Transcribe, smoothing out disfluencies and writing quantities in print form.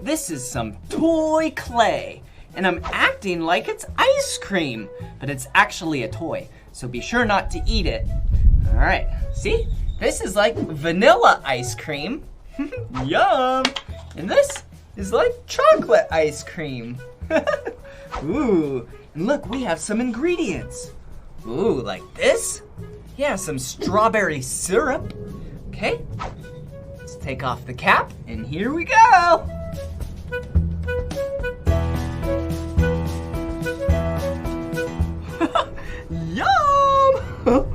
This is some toy clay, and I'm acting like it's ice cream, but it's actually a toy, so be sure not to eat it. All right, see? This is like vanilla ice cream. Yum! And this is like chocolate ice cream. Ooh, and look, we have some ingredients. Ooh, like this? Yeah, some strawberry syrup. Okay, let's take off the cap, and here we go. Yum!